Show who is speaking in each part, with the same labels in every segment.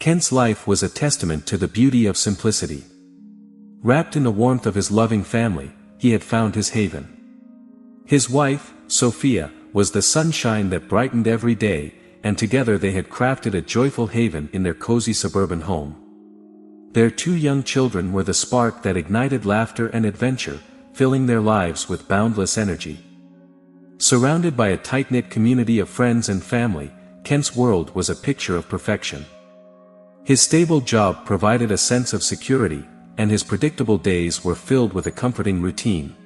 Speaker 1: Kent's life was a testament to the beauty of simplicity. Wrapped in the warmth of his loving family, he had found his haven. His wife, Sophia, was the sunshine that brightened every day, and together they had crafted a joyful haven in their cozy suburban home. Their 2 young children were the spark that ignited laughter and adventure, filling their lives with boundless energy. Surrounded by a tight-knit community of friends and family, Kent's world was a picture of perfection. His stable job provided a sense of security, and his predictable days were filled with a comforting routine.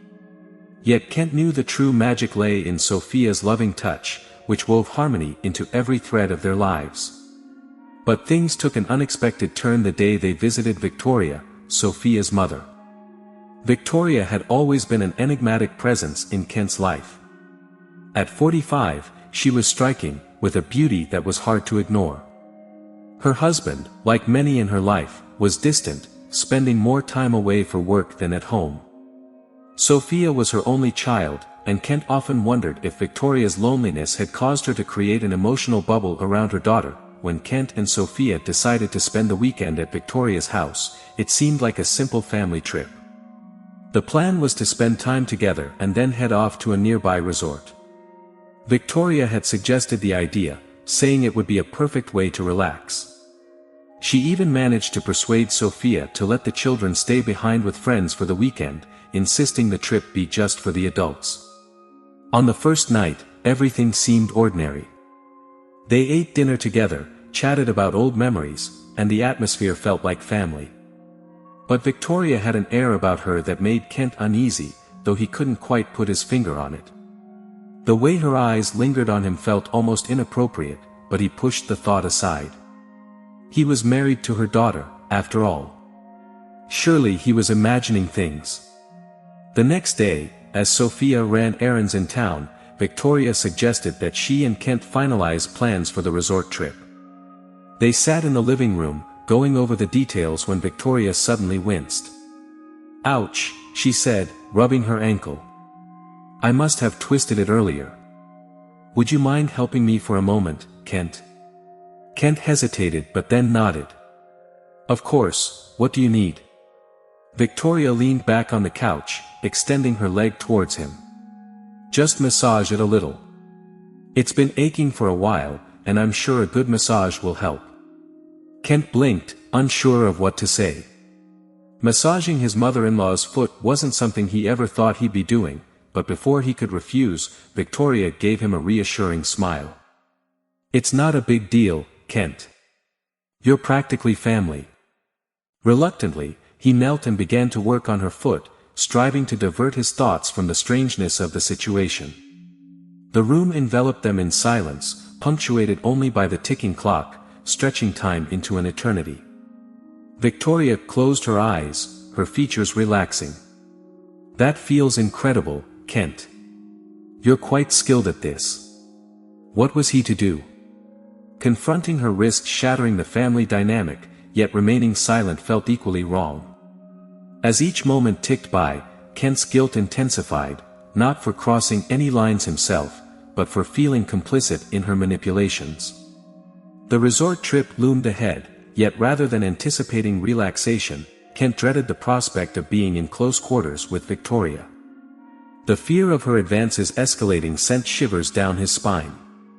Speaker 1: Yet Kent knew the true magic lay in Sophia's loving touch, which wove harmony into every thread of their lives. But things took an unexpected turn the day they visited Victoria, Sophia's mother. Victoria had always been an enigmatic presence in Kent's life. At 45, she was striking, with a beauty that was hard to ignore. Her husband, like many in her life, was distant, spending more time away for work than at home. Sophia was her only child, and Kent often wondered if Victoria's loneliness had caused her to create an emotional bubble around her daughter. When Kent and Sophia decided to spend the weekend at Victoria's house, it seemed like a simple family trip. The plan was to spend time together and then head off to a nearby resort. Victoria had suggested the idea, saying it would be a perfect way to relax. She even managed to persuade Sophia to let the children stay behind with friends for the weekend, insisting the trip be just for the adults. On the first night, everything seemed ordinary. They ate dinner together, chatted about old memories, and the atmosphere felt like family. But Victoria had an air about her that made Kent uneasy, though he couldn't quite put his finger on it. The way her eyes lingered on him felt almost inappropriate, but he pushed the thought aside. He was married to her daughter, after all. Surely he was imagining things. The next day, as Sophia ran errands in town, Victoria suggested that she and Kent finalize plans for the resort trip. They sat in the living room, going over the details when Victoria suddenly winced. "Ouch," she said, rubbing her ankle. "I must have twisted it earlier. Would you mind helping me for a moment, Kent?" Kent hesitated but then nodded. "Of course, what do you need?" Victoria leaned back on the couch, extending her leg towards him. "Just massage it a little. It's been aching for a while, and I'm sure a good massage will help." Kent blinked, unsure of what to say. Massaging his mother-in-law's foot wasn't something he ever thought he'd be doing, but before he could refuse, Victoria gave him a reassuring smile. "It's not a big deal, Kent. You're practically family." Reluctantly, he knelt and began to work on her foot, striving to divert his thoughts from the strangeness of the situation. The room enveloped them in silence, punctuated only by the ticking clock, stretching time into an eternity. Victoria closed her eyes, her features relaxing. "That feels incredible, Kent. You're quite skilled at this." What was he to do? Confronting her risked shattering the family dynamic, yet remaining silent felt equally wrong. As each moment ticked by, Kent's guilt intensified, not for crossing any lines himself, but for feeling complicit in her manipulations. The resort trip loomed ahead, yet rather than anticipating relaxation, Kent dreaded the prospect of being in close quarters with Victoria. The fear of her advances escalating sent shivers down his spine.